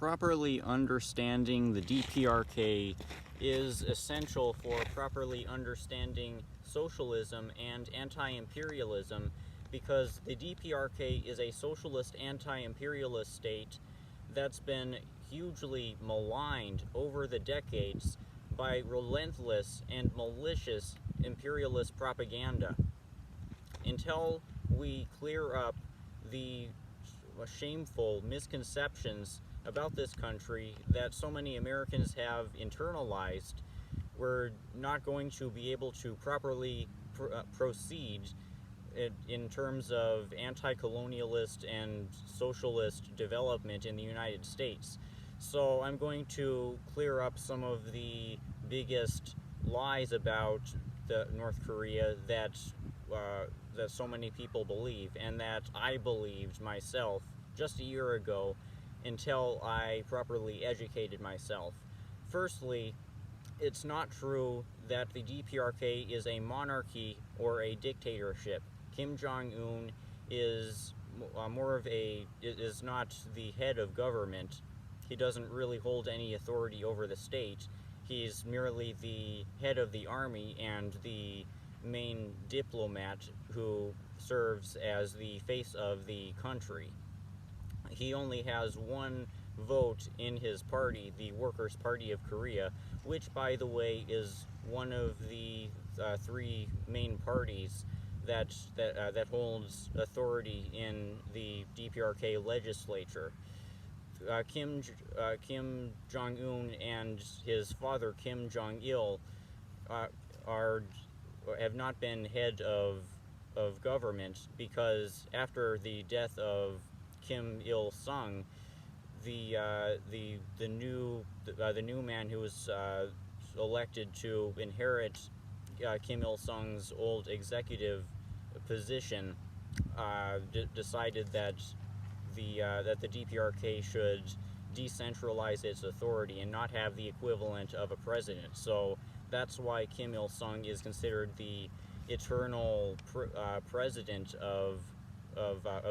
Properly understanding the DPRK is essential for properly understanding socialism and anti-imperialism, because the DPRK is a socialist anti-imperialist state that's been hugely maligned over the decades by relentless and malicious imperialist propaganda. Until we clear up the shameful misconceptions about this country that so many Americans have internalized, we're not going to be able to properly proceed in terms of anti-colonialist and socialist development in the United States. So I'm going to clear up some of the biggest lies about North Korea that so many people believe, and that I believed myself just a year ago until I properly educated myself. Firstly, it's not true that the DPRK is a monarchy or a dictatorship. Kim Jong-un is is not the head of government. He doesn't really hold any authority over the state. He's merely the head of the army and the main diplomat who serves as the face of the country. He only has one vote in his party, the Workers' Party of Korea, which, by the way, is one of the three main parties that holds authority in the DPRK legislature. Kim Jong-un and his father, Kim Jong-il, have not been head of government, because after the death of Kim Il-sung, the new man who was elected to inherit Kim Il-sung's old executive position decided that the DPRK should decentralize its authority and not have the equivalent of a president. So that's why Kim Il-sung is considered the eternal president of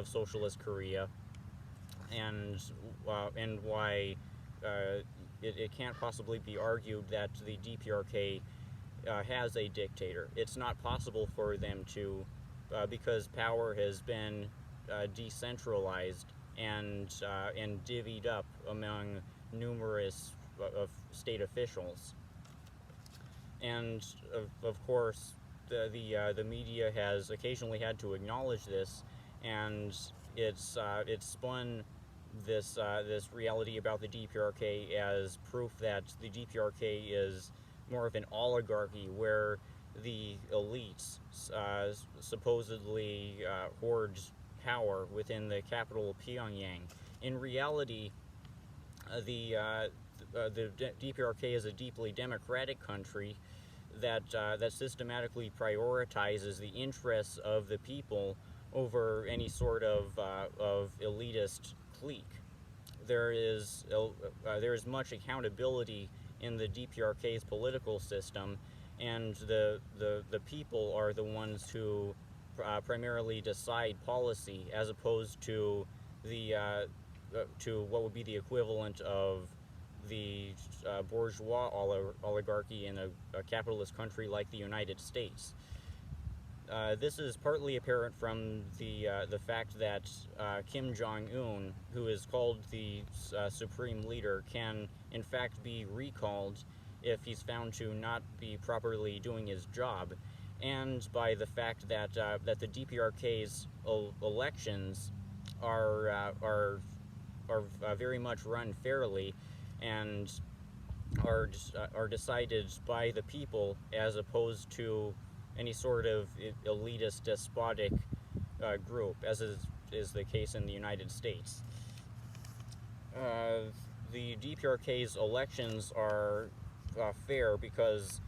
socialist Korea, and why it can't possibly be argued that the DPRK has a dictator. It's not possible for them to, because power has been decentralized and divvied up among numerous state officials. And of course, the media has occasionally had to acknowledge this, and it's spun this reality about the DPRK as proof that the DPRK is more of an oligarchy, where the elites supposedly hoard power within the capital Pyongyang. In reality, the DPRK is a deeply democratic country that systematically prioritizes the interests of the people over any sort of elitist clique. There is much accountability in the DPRK's political system, and the people are the ones who primarily decide policy, as opposed to to what would be the equivalent of the bourgeois oligarchy in a capitalist country like the United States. This is partly apparent from the fact that Kim Jong-un, who is called the supreme leader, can in fact be recalled if he's found to not be properly doing his job, and by the fact that the DPRK's elections are very much run fairly and are decided by the people, as opposed to any sort of elitist, despotic group, as is the case in the United States. The DPRK's elections are fair because,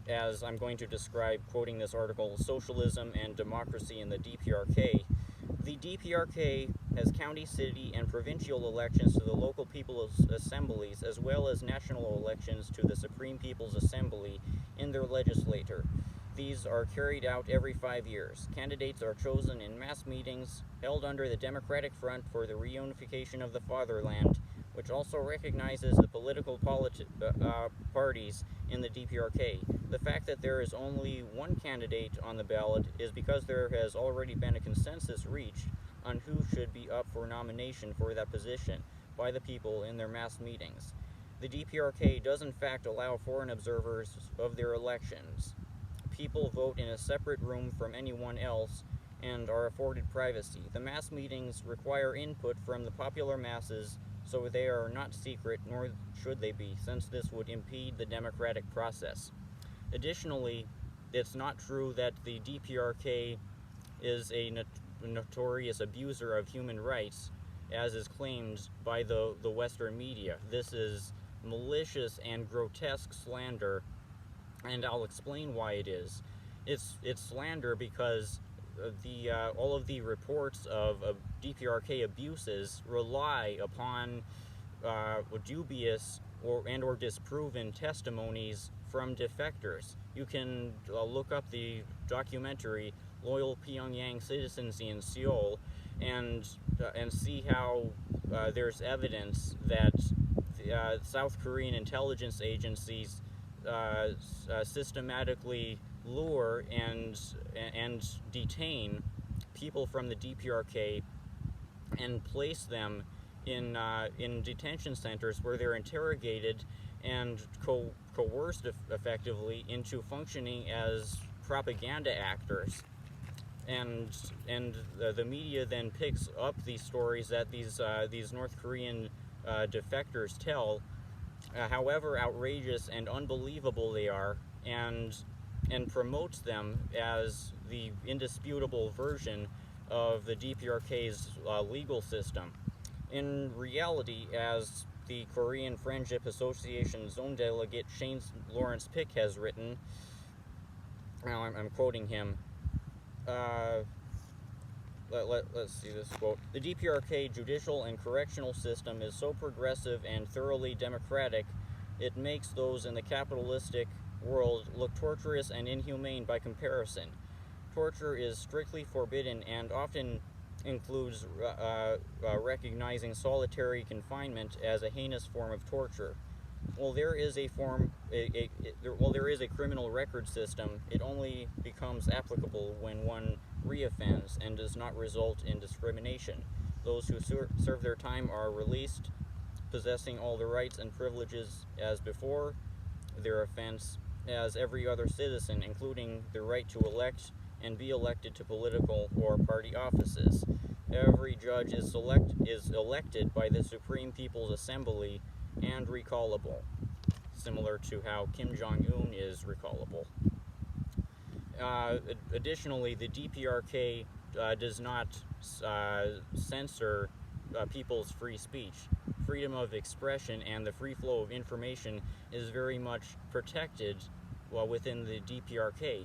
as I'm going to describe quoting this article, Socialism and Democracy in the DPRK, the DPRK has county, city, and provincial elections to the local people's assemblies, as well as national elections to the Supreme People's Assembly in their legislature. These are carried out every 5 years. Candidates are chosen in mass meetings held under the Democratic Front for the Reunification of the Fatherland, which also recognizes the political parties in the DPRK. The fact that there is only one candidate on the ballot is because there has already been a consensus reached on who should be up for nomination for that position by the people in their mass meetings. The DPRK does in fact allow foreign observers of their elections. People vote in a separate room from anyone else and are afforded privacy. The mass meetings require input from the popular masses, so they are not secret, nor should they be, since this would impede the democratic process. Additionally, it's not true that the DPRK is a notorious abuser of human rights, as is claimed by the Western media. This is malicious and grotesque slander, and I'll explain why it is. It's slander because all of the reports of DPRK abuses rely upon dubious or disproven testimonies from defectors. You can look up the documentary Loyal Pyongyang Citizens in Seoul and see how there's evidence that South Korean intelligence agencies systematically lure and detain people from the DPRK and place them in detention centers where they're interrogated and coerced effectively into functioning as propaganda actors. And the media then picks up these stories that these North Korean defectors tell, however outrageous and unbelievable they are, and promotes them as the indisputable version of the DPRK's legal system. In reality, as the Korean Friendship Association Zone Delegate Shane Lawrence Pick has written, now I'm quoting him, let's see this quote. The DPRK judicial and correctional system is so progressive and thoroughly democratic, it makes those in the capitalistic world look torturous and inhumane by comparison. Torture is strictly forbidden and often includes recognizing solitary confinement as a heinous form of torture. While there is a criminal record system, it only becomes applicable when one reoffends and does not result in discrimination. Those who serve their time are released, possessing all the rights and privileges as before their offense, as every other citizen, including the right to elect and be elected to political or party offices. Every judge is elected by the Supreme People's Assembly and recallable, similar to how Kim Jong-un is recallable. Additionally, the DPRK does not censor people's free speech. Freedom of expression and the free flow of information is very much protected within the DPRK.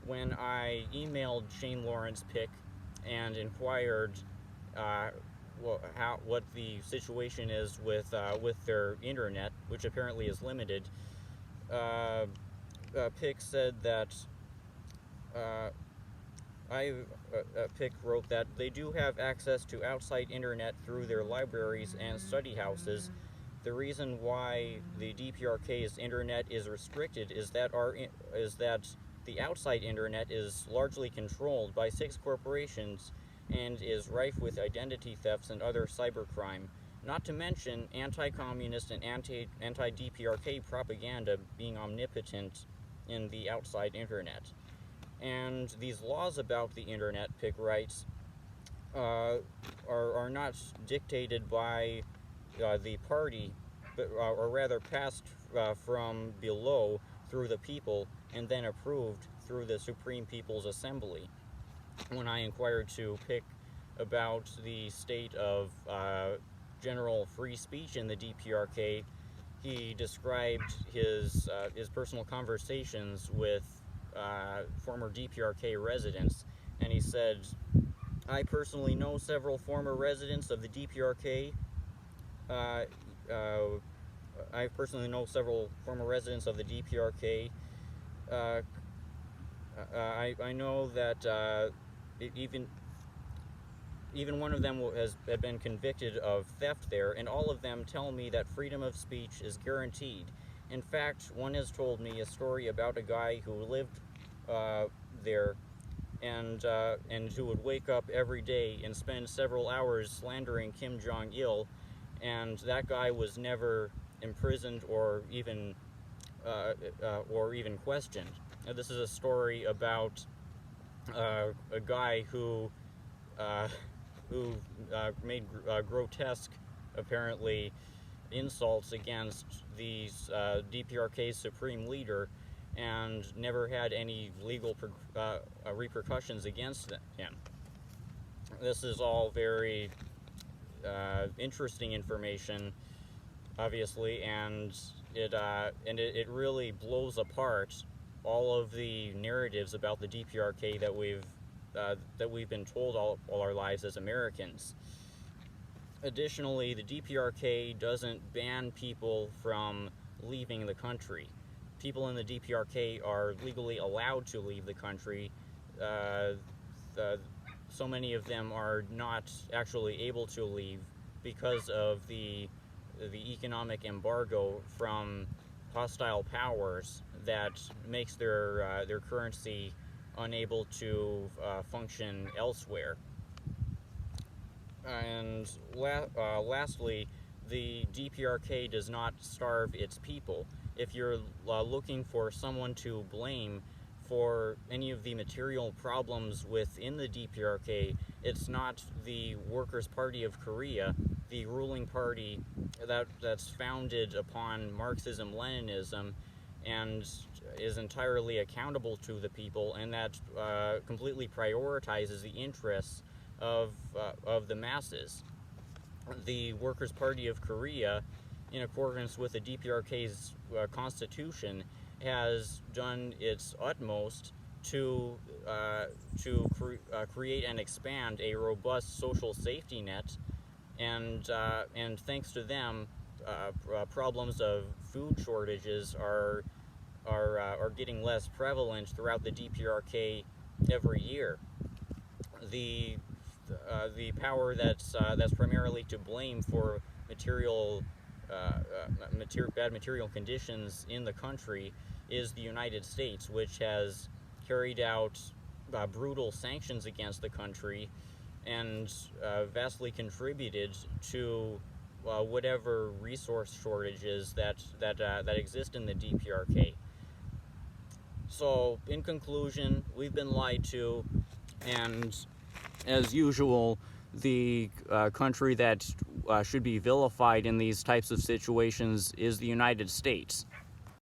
When I emailed Shane Lawrence Pick and inquired what the situation is with their internet, which apparently is limited, Pick said that Pick wrote that they do have access to outside internet through their libraries and study houses. The reason why the DPRK's internet is restricted is that the outside internet is largely controlled by 6 corporations and is rife with identity thefts and other cybercrime, not to mention anti-communist and anti-DPRK propaganda being omnipotent in the outside internet. And these laws about the internet, Pick writes, are not dictated by the party, but or rather passed from below through the people and then approved through the Supreme People's Assembly. When I inquired to Pick about the state of general free speech in the DPRK, he described his personal conversations with former DPRK residents, and he said, I personally know several former residents of the DPRK. I personally know several former residents of the DPRK. I know that even one of them had been convicted of theft there, and all of them tell me that freedom of speech is guaranteed. In fact, one has told me a story about a guy who lived there, and who would wake up every day and spend several hours slandering Kim Jong-il, and that guy was never imprisoned or even questioned. This is a story about a guy who made grotesque, apparently, insults against the DPRK's supreme leader, and never had any legal repercussions against him. This is all very interesting information, obviously, and it really blows apart all of the narratives about the DPRK that we've been told all our lives as Americans. Additionally, the DPRK doesn't ban people from leaving the country. People in the DPRK are legally allowed to leave the country. So many of them are not actually able to leave because of the economic embargo from hostile powers that makes their currency unable to function elsewhere. And lastly, the DPRK does not starve its people. If you're looking for someone to blame for any of the material problems within the DPRK, it's not the Workers' Party of Korea, the ruling party that's founded upon Marxism-Leninism and is entirely accountable to the people, and that completely prioritizes the interests of the masses. The Workers' Party of Korea, in accordance with the DPRK's constitution, has done its utmost to create and expand a robust social safety net, and thanks to them, problems of food shortages are getting less prevalent throughout the DPRK every year. The power that's primarily to blame for bad material conditions in the country is the United States, which has carried out brutal sanctions against the country and vastly contributed to whatever resource shortages that exist in the DPRK. So, in conclusion, we've been lied to, and as usual, the country that should be vilified in these types of situations is the United States.